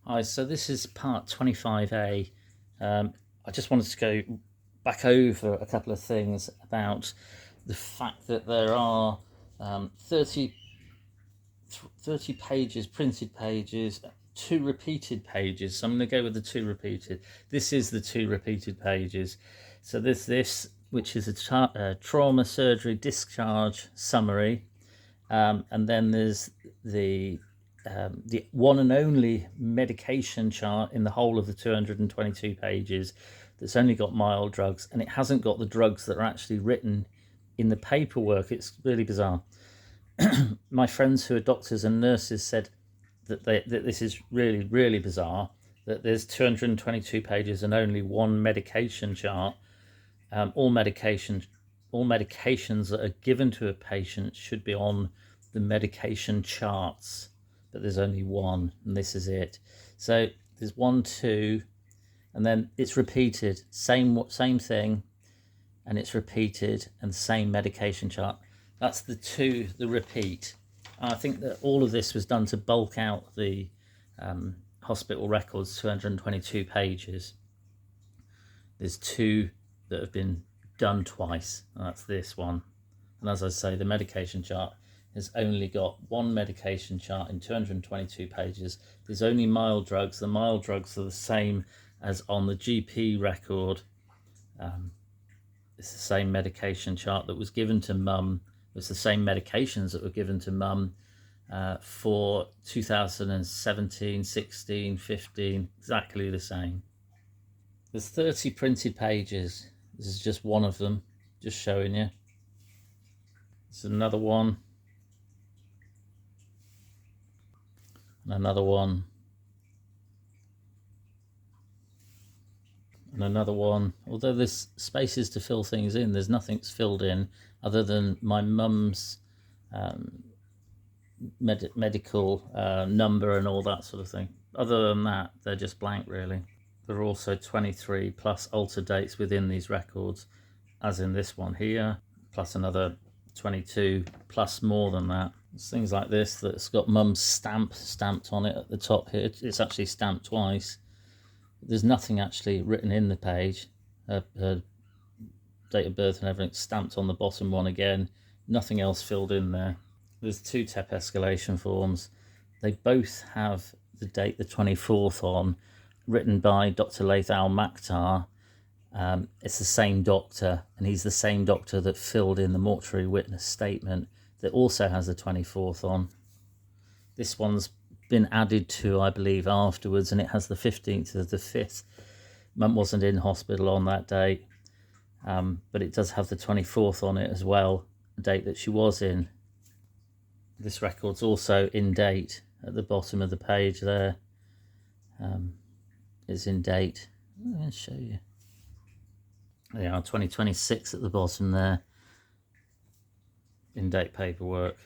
Hi, so this is part 25A. I just wanted to go back over a couple of things about the fact that there are 30 pages, printed pages, 2 repeated pages. So I'm going to go with the 2 repeated. This is the 2 repeated pages. So there's this, which is a trauma surgery discharge summary. And then there's the one and only medication chart in the whole of the 222 pages that's only got mild drugs, and it hasn't got the drugs that are actually written in the paperwork. It's really bizarre. My friends who are doctors and nurses said that this is really, really bizarre, that there's 222 pages and only one medication chart. All medications that are given to a patient should be on the medication charts, but there's only one, and this is it. So there's 1, 2, and then it's repeated, same thing, and it's repeated, and the same medication chart. That's the repeat. I think that all of this was done to bulk out the hospital records, 222 pages. There's 2 that have been done twice, and that's this one. And as I say, the medication chart has only got one medication chart in 222 pages. There's only mild drugs. The mild drugs are the same as on the GP record. It's the same medication chart that was given to Mum. It's the same medications that were given to Mum for 2017, 16, 15, exactly the same. There's 30 printed pages. This is just one of them, just showing you. This is another one. And another one. And another one. Although there's spaces to fill things in, there's nothing's filled in other than my mum's medical number and all that sort of thing. Other than that, they're just blank, really. There are also 23 plus alter dates within these records, as in this one here, plus another 22 plus more than that. There's things like this that's got Mum's stamp stamped on it at the top here. It's actually stamped twice. There's nothing actually written in the page. Her date of birth and everything stamped on the bottom one again. Nothing else filled in there. There's 2 TEP escalation forms. They both have the date the 24th on, written by Dr. Laith Al-Maktar. It's the same doctor, and he's the same doctor that filled in the mortuary witness statement that also has the 24th on. This one's been added to, I believe, afterwards, and it has the 15th of the 5th. Mum wasn't in hospital on that date, but it does have the 24th on it as well, the date that she was in. This record's also in date at the bottom of the page there. It's in date. I'm going to show you. They are 2026 at the bottom there. In-date paperwork.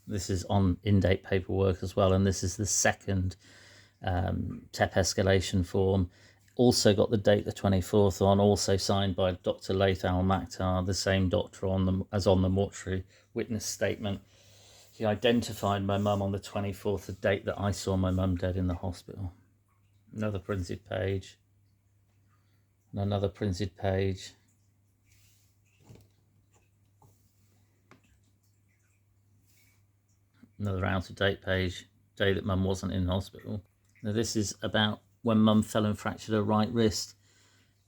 This is on in-date paperwork as well, and this is the second TEP escalation form. Also got the date the 24th on, also signed by Dr. Laith Al-Maktar, the same doctor as on the mortuary witness statement. He identified my mum on the 24th, the date that I saw my mum dead in the hospital. Another printed page. And another printed page. Another out-of-date page, day that Mum wasn't in hospital. Now this is about when Mum fell and fractured her right wrist.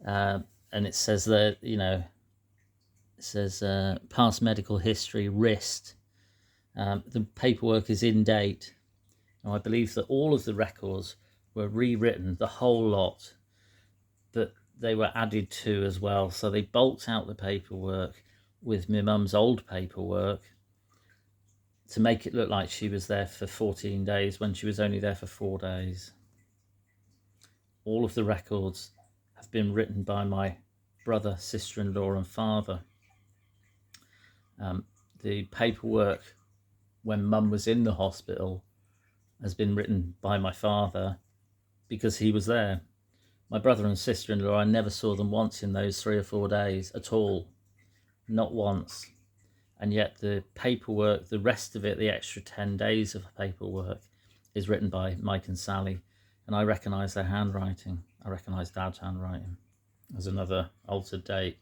And it says that, it says past medical history, wrist. The paperwork is in date. Now I believe that all of the records were rewritten, the whole lot, but they were added to as well. So they bulked out the paperwork with my mum's old paperwork to make it look like she was there for 14 days when she was only there for 4 days. All of the records have been written by my brother, sister-in-law and father. The paperwork when Mum was in the hospital has been written by my father because he was there. My brother and sister-in-law, I never saw them once in those 3 or 4 days at all. Not once. And yet the paperwork, the rest of it, the extra 10 days of paperwork, is written by Mike and Sally. and I recognised their handwriting. I recognised Dad's handwriting. There's another altered date,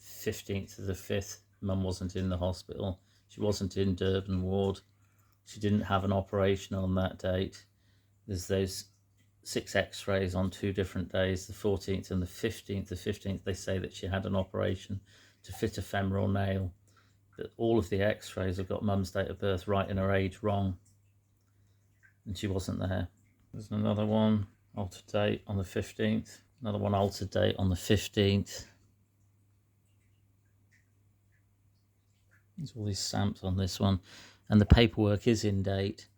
15th of the 5th. Mum wasn't in the hospital. She wasn't in Durban ward. She didn't have an operation on that date. There's those 6 x-rays on 2 different days, the 14th and the 15th. The 15th, they say that she had an operation to fit a femoral nail. But all of the x-rays have got Mum's date of birth right and her age wrong. And she wasn't there. There's another one, altered date on the 15th. Another one, altered date on the 15th. There's all these stamps on this one. And the paperwork is in date.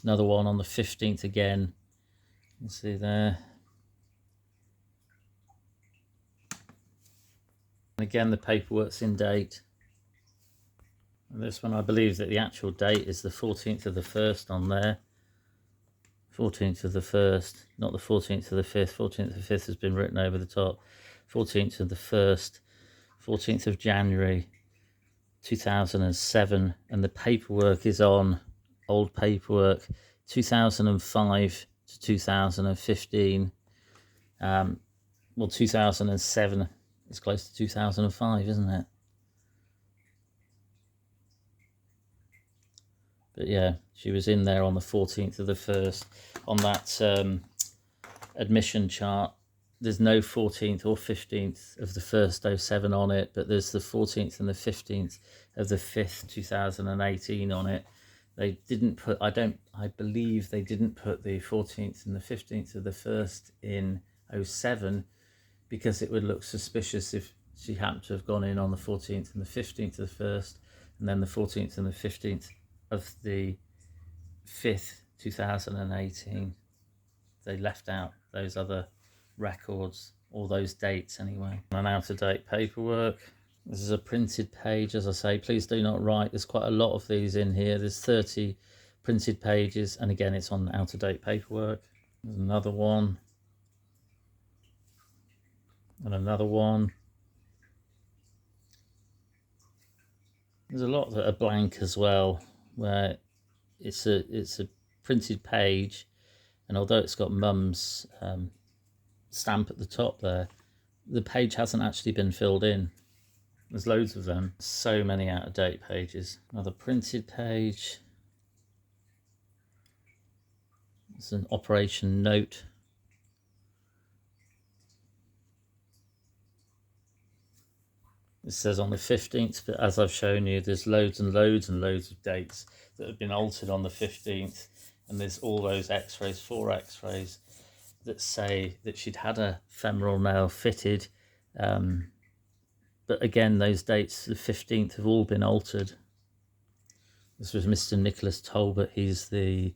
Another one on the 15th again. You can see there. And again, the paperwork's in date. And this one, I believe that the actual date is the 14th of the 1st on there. 14th of the 1st, not the 14th of the 5th. 14th of the 5th has been written over the top. 14th of the 1st, 14th of January 2007. And the paperwork is on old paperwork, 2005 to 2015. Well, 2007 is close to 2005, isn't it? But yeah, she was in there on the 14th of the 1st. On that admission chart, there's no 14th or 15th of the 1st 07 on it, but there's the 14th and the 15th of the 5th 2018 on it. They didn't put, I believe they didn't put the 14th and the 15th of the 1st in 07 because it would look suspicious if she happened to have gone in on the 14th and the 15th of the 1st and then the 14th and the 15th of the 5th 2018. They left out those other records, all those dates anyway. And out-of-date paperwork. This is a printed page, as I say. Please do not write. There's quite a lot of these in here. There's 30 printed pages, and again, it's on out-of-date paperwork. There's another one. And another one. There's a lot that are blank as well, where it's a printed page, and although it's got Mum's stamp at the top there, the page hasn't actually been filled in. There's loads of them. So many out-of-date pages. Another printed page. It's an operation note. It says on the 15th, but as I've shown you, there's loads and loads and loads of dates that have been altered on the 15th. And there's all those x-rays, 4 x-rays, that say that she'd had a femoral nail fitted. But again, those dates, the 15th, have all been altered. This was Mr. Nicholas Talbot. He's the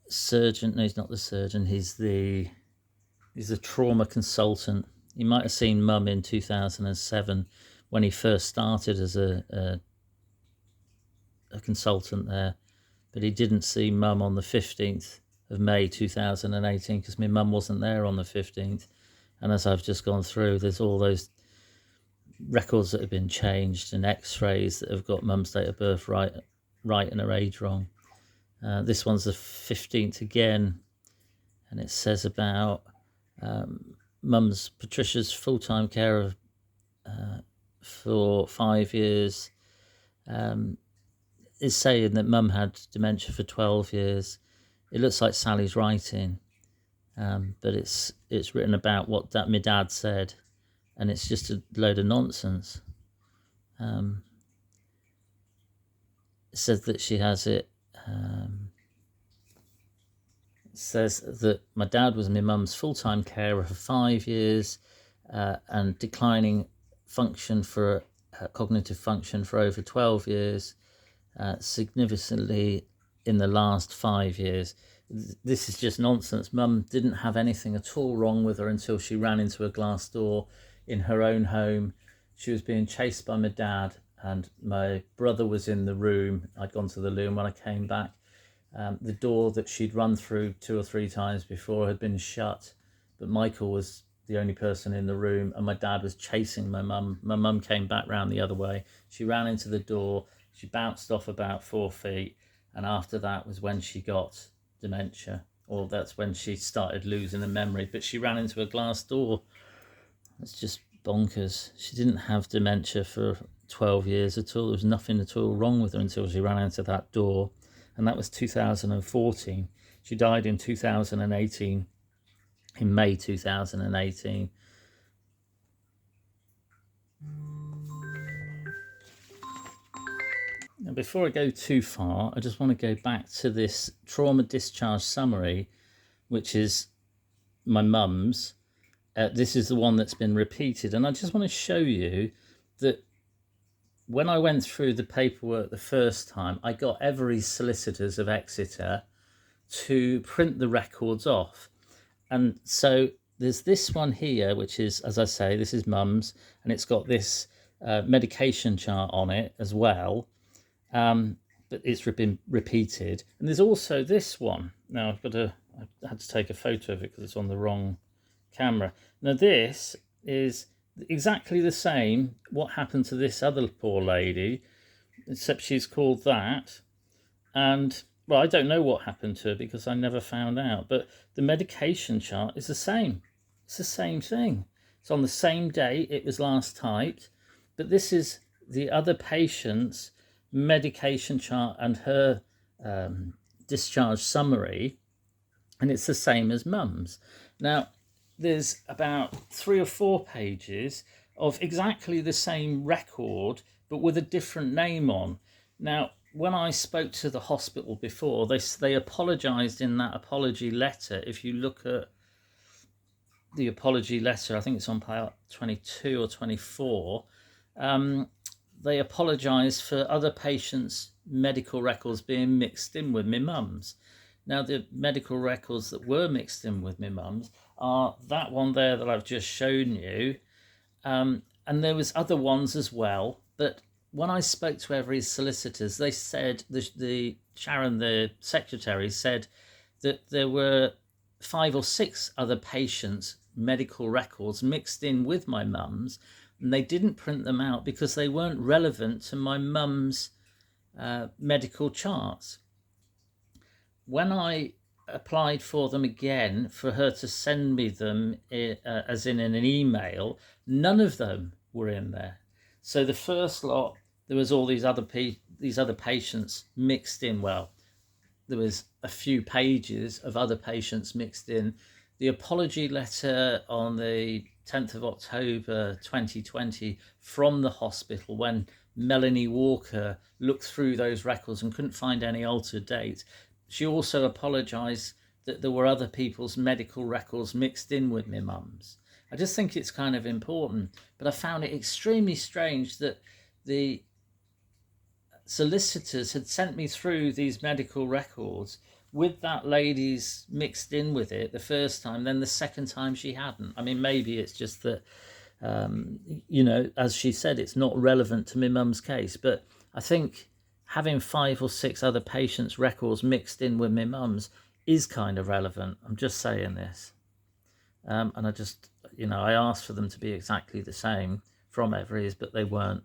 surgeon. No, he's not the surgeon. He's the trauma consultant. You might have seen Mum in 2007 when he first started as a consultant there, but he didn't see Mum on the 15th of May 2018 because my Mum wasn't there on the 15th. And as I've just gone through, there's all those records that have been changed and x-rays that have got Mum's date of birth right and her age wrong. This one's the 15th again, and it says about Patricia's full-time carer for 5 years. Is saying that Mum had dementia for 12 years. It looks like Sally's writing, but it's written about what my dad said, and it's just a load of nonsense. It says that she has it. It says that my dad was my mum's full-time carer for 5 years and declining function for cognitive function for over 12 years, significantly in the last 5 years. This is just nonsense. Mum didn't have anything at all wrong with her until she ran into a glass door in her own home. She was being chased by my dad, and my brother was in the room. I'd gone to the loo, and when I came back, the door that she'd run through 2 or 3 times before had been shut, but Michael was the only person in the room, and my dad was chasing my mum. My mum came back round the other way. She ran into the door. She bounced off about 4 feet, and after that was when she got dementia. or that's when she started losing her memory. But she ran into a glass door. It's just bonkers. She didn't have dementia for 12 years at all. There was nothing at all wrong with her until she ran into that door. And that was 2014. She died in 2018, in May 2018. Now, before I go too far, I just want to go back to this trauma discharge summary, which is my mum's. This is the one that's been repeated. And I just want to show you that when I went through the paperwork the first time, I got Every's solicitors of Exeter to print the records off. And so there's this one here, which is, as I say, this is mum's, and it's got this medication chart on it as well. But it's been repeated. And there's also this one. Now I had to take a photo of it because it's on the wrong camera. Now this is exactly the same what happened to this other poor lady, except she's called that. And well, I don't know what happened to her because I never found out, but the medication chart is the same. It's the same thing. It's on the same day it was last typed, but this is the other patient's medication chart and her discharge summary, and it's the same as mum's. Now, there's about 3 or 4 pages of exactly the same record, but with a different name on. Now, when I spoke to the hospital before, they apologised in that apology letter. If you look at the apology letter, I think it's on page 22 or 24, they apologised for other patients' medical records being mixed in with my mum's. Now, the medical records that were mixed in with my mum's are that one there that I've just shown you, and there was other ones as well. But when I spoke to Every's solicitors, they said, Sharon, the secretary, said that there were 5 or 6 other patients' medical records mixed in with my mum's, and they didn't print them out because they weren't relevant to my mum's medical charts. When I applied for them again for her to send me them as in an email, none of them were in there. So the first lot, there was all these other patients mixed in. Well, there was a few pages of other patients mixed in. The apology letter on the 10th of October 2020 from the hospital, when Melanie Walker looked through those records and couldn't find any altered dates, she also apologised that there were other people's medical records mixed in with my mum's. I just think it's kind of important, but I found it extremely strange that the solicitors had sent me through these medical records with that lady's mixed in with it the first time, then the second time she hadn't. I mean, maybe it's just that, as she said, it's not relevant to my mum's case, but I think having 5 or 6 other patients' records mixed in with my mum's is kind of relevant. I'm just saying this. And I just, I asked for them to be exactly the same from Every's, but they weren't.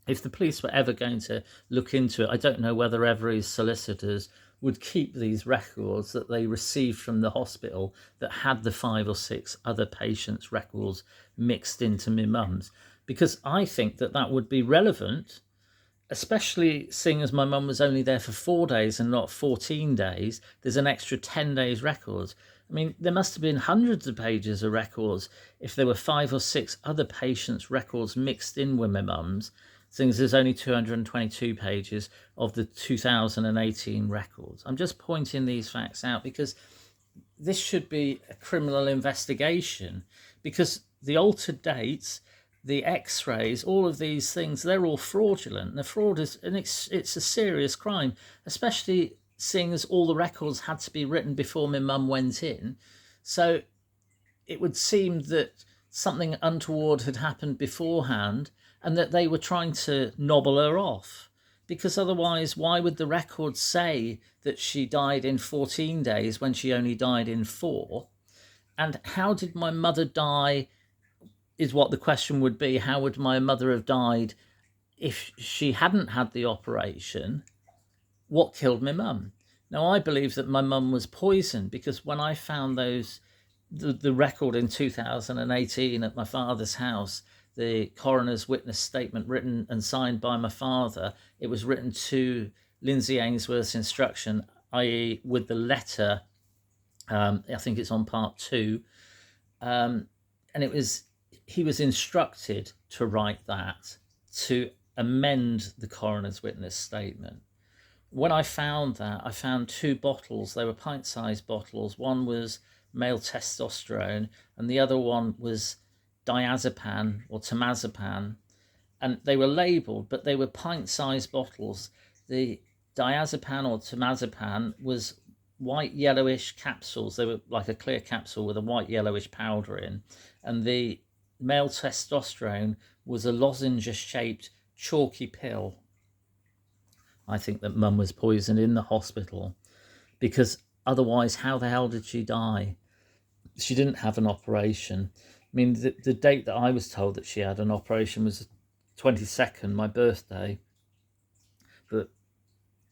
If the police were ever going to look into it, I don't know whether Every's solicitors would keep these records that they received from the hospital that had the 5 or 6 other patients' records mixed into my mum's, because I think that would be relevant, especially seeing as my mum was only there for 4 days and not 14 days. There's an extra 10 days records. I mean, there must have been hundreds of pages of records if there were 5 or 6 other patients' records mixed in with my mum's, seeing as there's only 222 pages of the 2018 records. I'm just pointing these facts out because this should be a criminal investigation, because the altered dates, the x-rays, all of these things, they're all fraudulent. The fraud is, and it's a serious crime, especially seeing as all the records had to be written before my mum went in. So it would seem that something untoward had happened beforehand and that they were trying to nobble her off, because otherwise why would the records say that she died in 14 days when she only died in 4? And how did my mother die is what the question would be. How would my mother have died if she hadn't had the operation? What killed my mum? Now, I believe that my mum was poisoned, because when I found the record in 2018 at my father's house, the coroner's witness statement written and signed by my father, it was written to Lindsay Ainsworth's instruction, i.e. with the letter, I think it's on part 2, and he was instructed to write that, to amend the coroner's witness statement. When I found that, I found 2 bottles. They were pint-sized bottles. One was male testosterone, and the other one was diazepam or temazepam. And they were labelled, but they were pint-sized bottles. The diazepam or temazepam was white yellowish capsules. They were like a clear capsule with a white yellowish powder in. And the male testosterone was a lozenge-shaped chalky pill. I think that Mum was poisoned in the hospital, because otherwise, how the hell did she die? She didn't have an operation. I mean, the date that I was told that she had an operation was 22nd, my birthday. But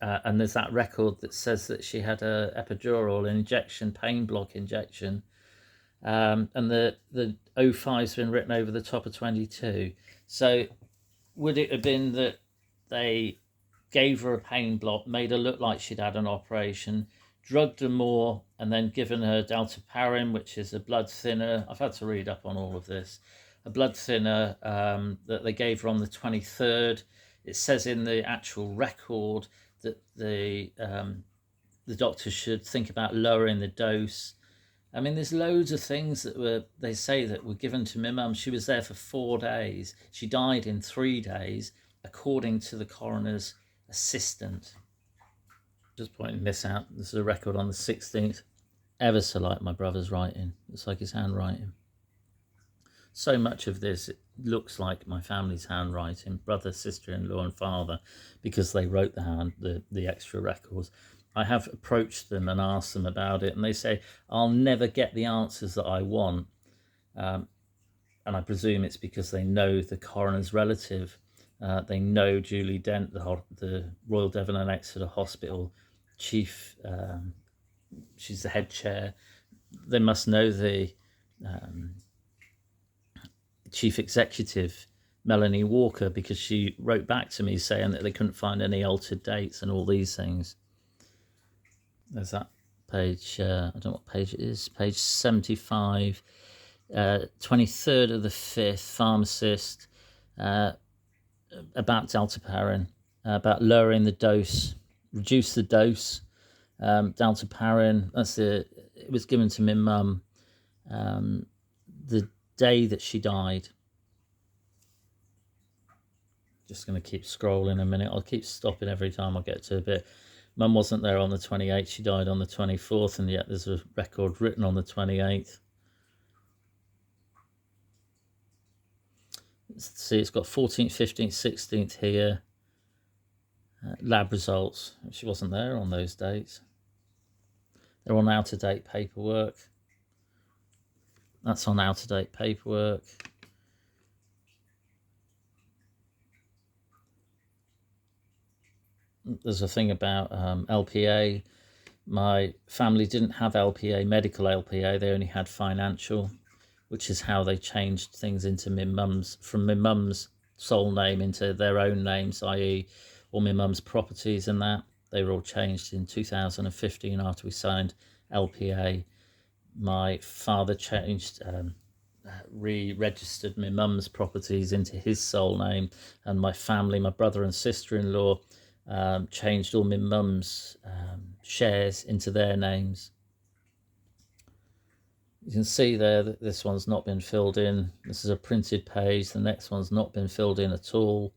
and there's that record that says that she had a epidural, an injection, pain block injection. And the 05's been written over the top of 22. So would it have been that they gave her a pain block, made her look like she'd had an operation, drugged her more, and then given her dalteparin, which is a blood thinner? I've had to read up on all of this. A blood thinner that they gave her on the 23rd. It says in the actual record that the doctor should think about lowering the dose. I mean, there's loads of things that they say that were given to my mum. She was there for 4 days. She died in 3 days, according to the coroner's assistant. Just pointing this out. This is a record on the 16th. Ever so like my brother's writing. It's like his handwriting. So much of this, it looks like my family's handwriting, brother, sister-in-law and father, because they wrote the extra records. I have approached them and asked them about it, and they say, I'll never get the answers that I want. And I presume it's because they know the coroner's relative. They know Julie Dent, the Royal Devon and Exeter Hospital chief. She's the head chair. They must know the chief executive, Melanie Walker, because she wrote back to me saying that they couldn't find any altered dates and all these things. There's that page, I don't know what page it is, page 75, 23rd of the 5th, pharmacist, about dalteparin, about lowering the dose, reduce the dose. Dalteparin, it was given to my mum the day that she died. Just going to keep scrolling a minute. I'll keep stopping every time I get to a bit. Mum wasn't there on the 28th. She died on the 24th, and yet there's a record written on the 28th. Let's see, it's got 14th, 15th, 16th here. Lab results. She wasn't there on those dates. They're on out-of-date paperwork. That's on out-of-date paperwork. There's a thing about LPA. My family didn't have LPA, medical LPA. They only had financial, which is how they changed things into from my mum's sole name into their own names, i.e. all my mum's properties and that. They were all changed in 2015 after we signed LPA. My father changed, re-registered my mum's properties into his sole name, and my family, my brother and sister-in-law, changed all my mum's shares into their names. You can see there that this one's not been filled in. This is a printed page. The next one's not been filled in at all.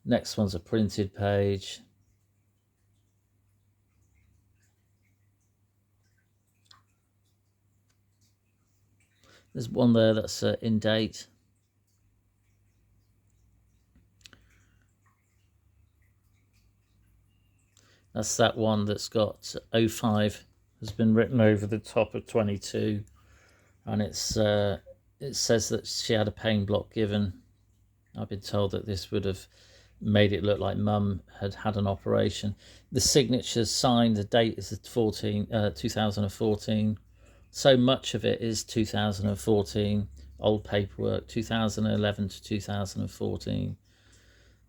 Next one's a printed page. There's one there that's in date. That's that one that's got 05 has been written over the top of 22, and it says that she had a pain block given. I've been told that this would have made it look like mum had had an operation. The signature's signed, the date is 2014. So much of it is 2014, old paperwork, 2011 to 2014.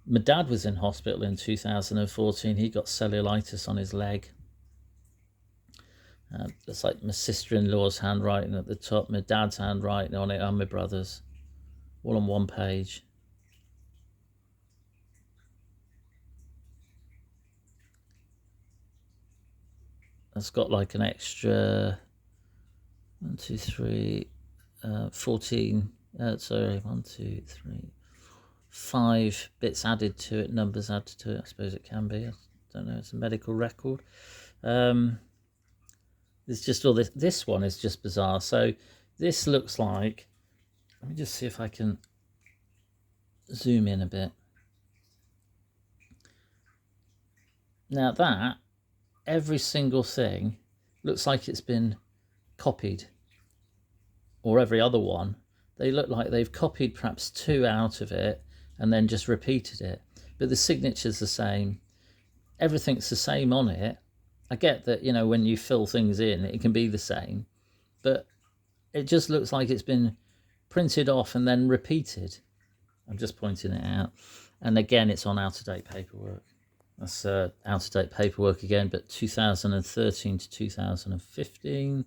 My dad was in hospital in 2014. He got cellulitis on his leg. It's like my sister-in-law's handwriting at the top, my dad's handwriting on it, and my brother's, all on one page. It's got like an extra 1, 2, 3, 14. Sorry, 1, 2, 3, 5 bits added to it, numbers added to it. I suppose it can be. I don't know. It's a medical record. There's just all this. This one is just bizarre. So this looks like. Let me just see if I can zoom in a bit. Now that every single thing looks like it's been copied, or every other one. They look like they've copied perhaps 2 out of it and then just repeated it. But the signature's the same. Everything's the same on it. I get that, when you fill things in, it can be the same. But it just looks like it's been printed off and then repeated. I'm just pointing it out. And again, it's on out-of-date paperwork. That's out-of-date paperwork again, but 2013 to 2015.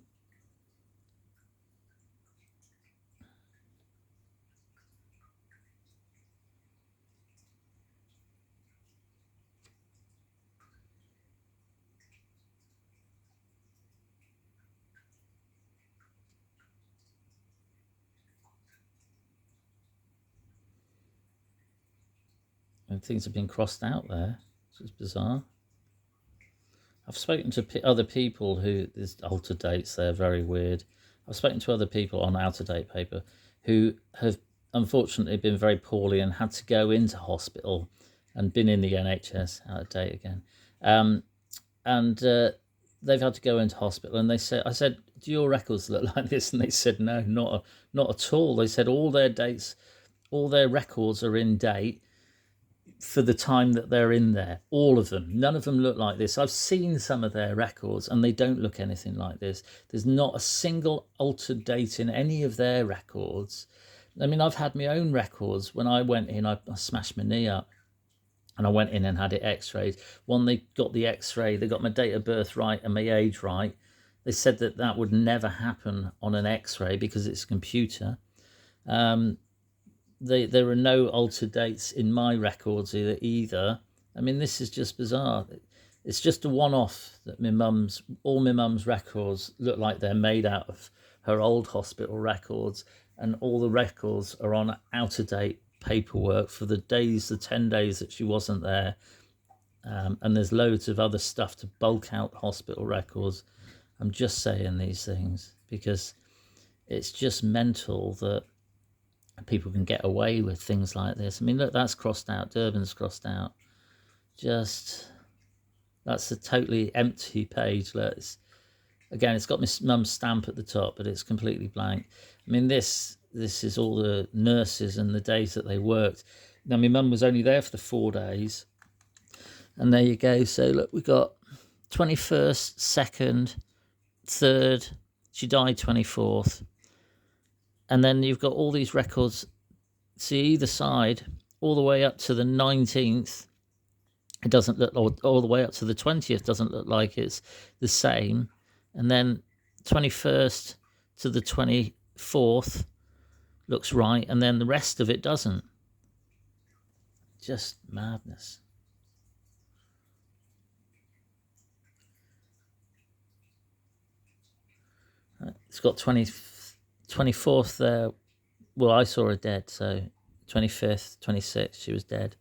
And things have been crossed out there, which is bizarre. I've spoken to other people who, there's altered dates, they're very weird. I've spoken to other people on out-of-date paper who have unfortunately been very poorly and had to go into hospital and been in the NHS, out of date again. They've had to go into hospital, and I said, do your records look like this? And they said, no, not at all. They said all their dates, all their records are in date for the time that they're in there, all of them. None of them look like this. I've seen some of their records and they don't look anything like this. There's not a single altered date in any of their records. I mean, I've had my own records. When I went in, I smashed my knee up and I went in and had it x-rayed. When they got the x-ray, they got my date of birth right and my age right. They said that would never happen on an x-ray because it's a computer. There are no altered dates in my records either. I mean, this is just bizarre. It's just a one-off that all my mum's records look like they're made out of her old hospital records, and all the records are on out-of-date paperwork for the 10 days that she wasn't there. And there's loads of other stuff to bulk out hospital records. I'm just saying these things because it's just mental that people can get away with things like this. I mean, look, that's crossed out. Durban's crossed out. That's a totally empty page. Look, again, it's got my mum's stamp at the top, but it's completely blank. I mean, this is all the nurses and the days that they worked. Now, my mum was only there for the 4 days. And there you go. So, look, we got 21st, 2nd, 3rd. She died 24th. And then you've got all these records, see either side, all the way up to the 19th. It doesn't look, all the way up to the 20th doesn't look like it's the same. And then 21st to the 24th looks right. And then the rest of it doesn't. Just madness. It's got 24th there. Well, I saw her dead, so 25th, 26th, she was dead.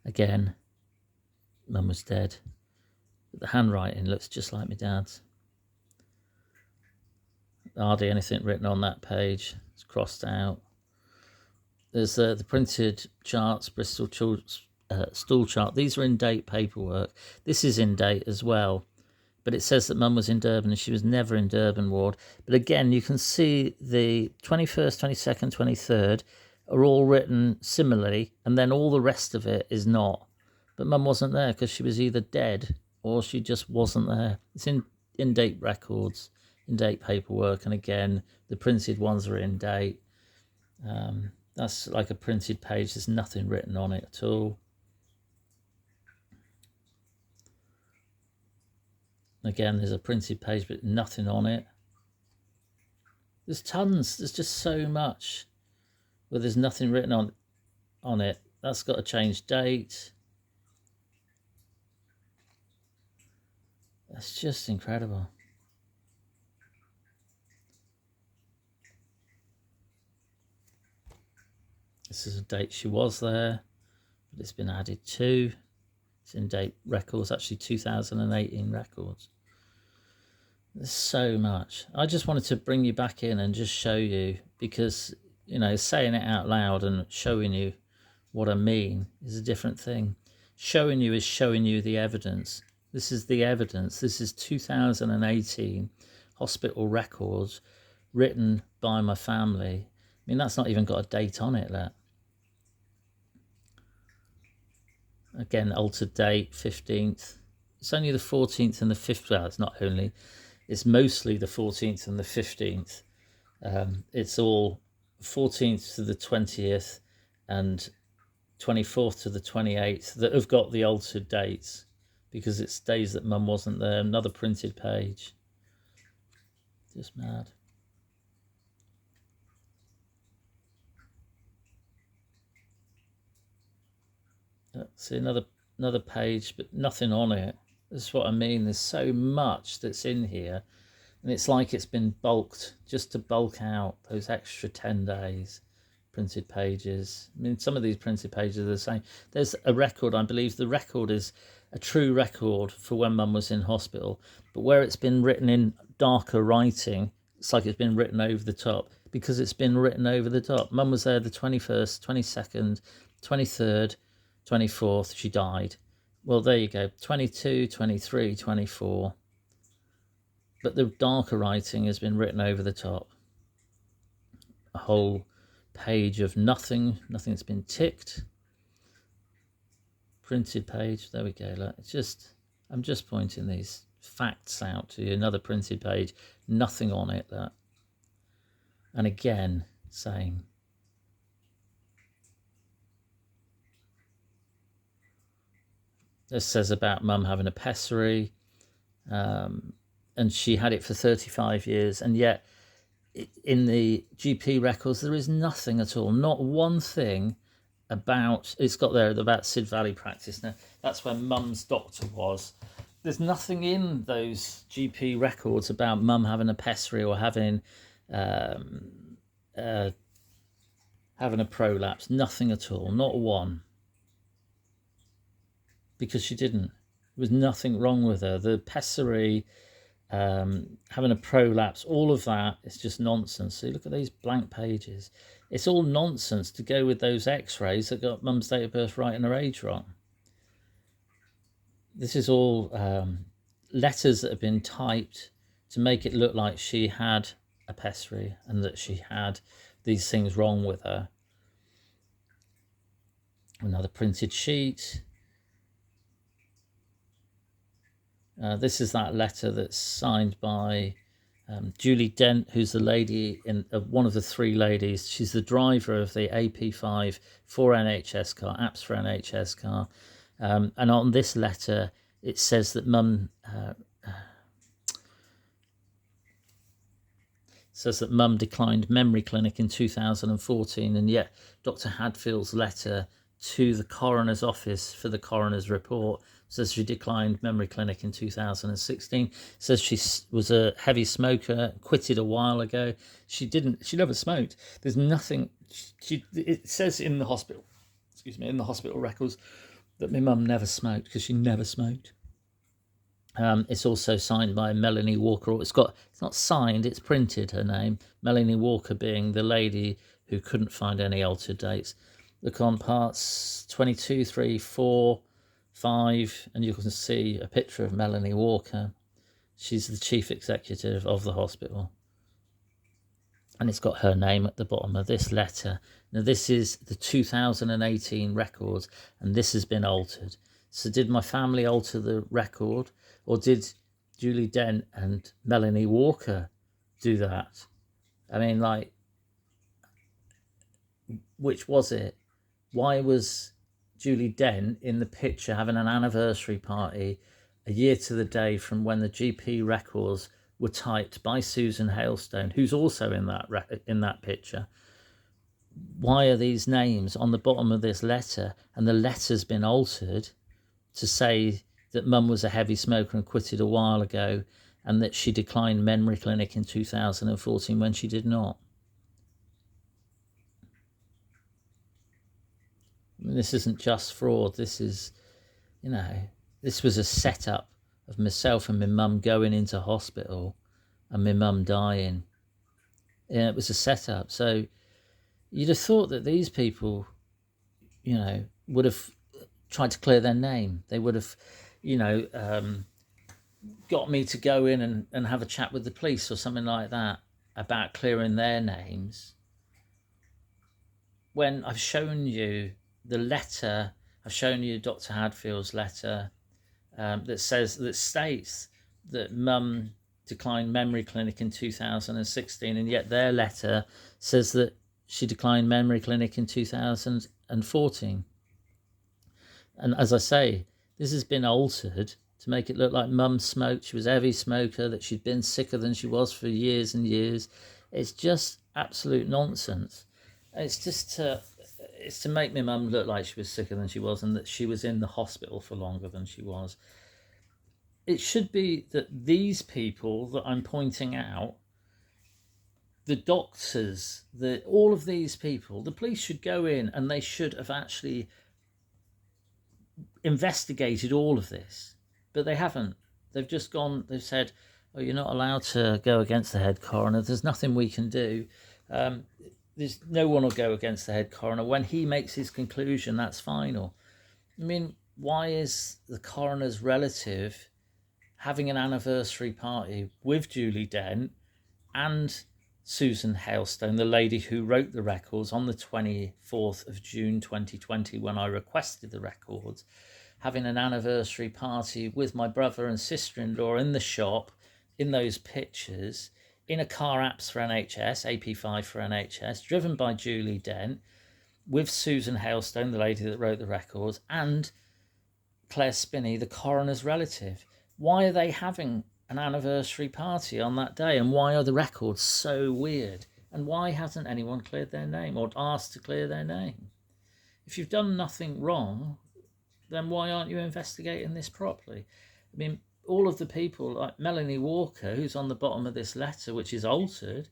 Again, mum was dead. But the handwriting looks just like my dad's. Hardly anything written on that page. It's crossed out. There's the printed charts, Bristol stool chart. These are in date paperwork. This is in date as well. But it says that mum was in Durban and she was never in Durban ward. But again, you can see the 21st, 22nd, 23rd, are all written similarly, and then all the rest of it is not. But Mum wasn't there because she was either dead or she just wasn't there. It's in date records, in date paperwork, and again, the printed ones are in date. That's like a printed page. There's nothing written on it at all. Again, there's a printed page, but nothing on it. There's tons. There's just so much where there's nothing written on it. That's got to change date. That's just incredible. This is a date she was there, but it's been added to. It's in date records, actually 2018 records. There's so much. I just wanted to bring you back in and just show you, because, you know, saying it out loud and showing you what I mean is a different thing. Showing you is showing you the evidence. This is the evidence. This is 2018 hospital records written by my family. I mean, that's not even got a date on it, that. Again, altered date, 15th. It's only the 14th and the 15th. Well, it's not only. It's mostly the 14th and the 15th. It's all 14th to the 20th and 24th to the 28th that have got the altered dates, because it's days that Mum wasn't there. Another printed page. Just mad. See, another page, but nothing on it. That's what I mean. There's so much that's in here, and it's like it's been bulked just to bulk out those extra 10 days. Printed pages. I mean, some of these printed pages are the same. There's a record, I believe the record is a true record for when Mum was in hospital, but where it's been written in darker writing, it's like it's been written over the top, because it's been written over the top. Mum was there the 21st, 22nd, 23rd, 24th, she died. Well, there you go, 22, 23, 24. But the darker writing has been written over the top. A whole page of nothing's been ticked. Printed page, there we go. Look, it's just, I'm just pointing these facts out to you. Another printed page, nothing on it. That, and again, saying, this says about Mum having a pessary, and she had it for 35 years, and yet in the GP records there is nothing at all, not one thing about, it's got there about Sid Valley practice. Now, that's where Mum's doctor was. There's nothing in those GP records about Mum having a pessary or having a prolapse. Nothing at all, not one. Because she didn't. There was nothing wrong with her. The pessary, having a prolapse, all of that is just nonsense. See, look at these blank pages. It's all nonsense to go with those x-rays that got Mum's date of birth right and her age wrong. This is all letters that have been typed to make it look like she had a pessary and that she had these things wrong with her. Another printed sheet. This is that letter that's signed by Julie Dent, who's the lady one of the three ladies. She's the driver of the AP5 for NHS car, apps for NHS car. And on this letter, it says that Mum declined memory clinic in 2014, and yet Dr. Hadfield's letter to the coroner's office for the coroner's report says she declined memory clinic in 2016. Says she was a heavy smoker, quitted a while ago. She never smoked. There's nothing. It says in the hospital records that my mum never smoked, because she never smoked. It's also signed by Melanie Walker. It's not signed, it's printed, her name. Melanie Walker being the lady who couldn't find any altered dates. Look on parts 22, 3, 4, 5, and you can see a picture of Melanie Walker. She's the chief executive of the hospital. and it's got her name at the bottom of this letter. Now this is the 2018 records, and this has been altered. So did my family alter the record, or did Julie Dent and Melanie Walker do that? I mean, like, which was it? Why was Julie Dent in the picture having an anniversary party a year to the day from when the GP records were typed by Susan Hailstone, who's also in that picture? Why are these names on the bottom of this letter, and the letter's been altered to say that Mum was a heavy smoker and quitted a while ago, and that she declined memory clinic in 2014 when she did not? I mean, this isn't just fraud. This is, this was a setup of myself and my mum going into hospital and my mum dying. Yeah, it was a setup. So you'd have thought that these people, would have tried to clear their name. They would have, got me to go in and have a chat with the police or something like that about clearing their names. When I've shown you the letter, I've shown you Dr. Hadfield's letter that states that Mum declined memory clinic in 2016, and yet their letter says that she declined memory clinic in 2014. And as I say, this has been altered to make it look like Mum smoked. She was a heavy smoker, that she'd been sicker than she was for years and years. It's just absolute nonsense. It's to make my mum look like she was sicker than she was, and that she was in the hospital for longer than she was. It should be that these people that I'm pointing out, the doctors, all of these people, the police should go in and they should have actually investigated all of this, but they haven't. They've just gone, they've said, oh, you're not allowed to go against the head coroner. There's nothing we can do. There's no one will go against the head coroner. When he makes his conclusion, that's final. I mean, why is the coroner's relative having an anniversary party with Julie Dent and Susan Hailstone, the lady who wrote the records, on the 24th of June 2020, when I requested the records, having an anniversary party with my brother and sister-in-law in the shop, in those pictures, in a car apps for NHS, AP5 for NHS, driven by Julie Dent, with Susan Hailstone, the lady that wrote the records, and Claire Spinney, the coroner's relative? Why are they having an anniversary party on that day, and why are the records so weird? And why hasn't anyone cleared their name or asked to clear their name? If you've done nothing wrong, then why aren't you investigating this properly? I mean, all of the people, like Melanie Walker, who's on the bottom of this letter, which is altered,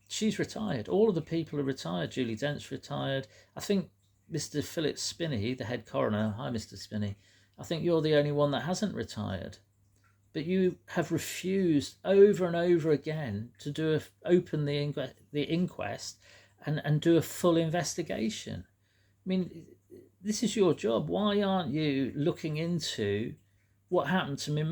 she's retired. All of the people are retired. Julie Dent's retired. I think Mr. Philip Spinney, the head coroner, hi Mr. Spinney, I think you're the only one that hasn't retired. But you have refused over and over again to open the inquest and do a full investigation. I mean, this is your job. Why aren't you looking into what happened to me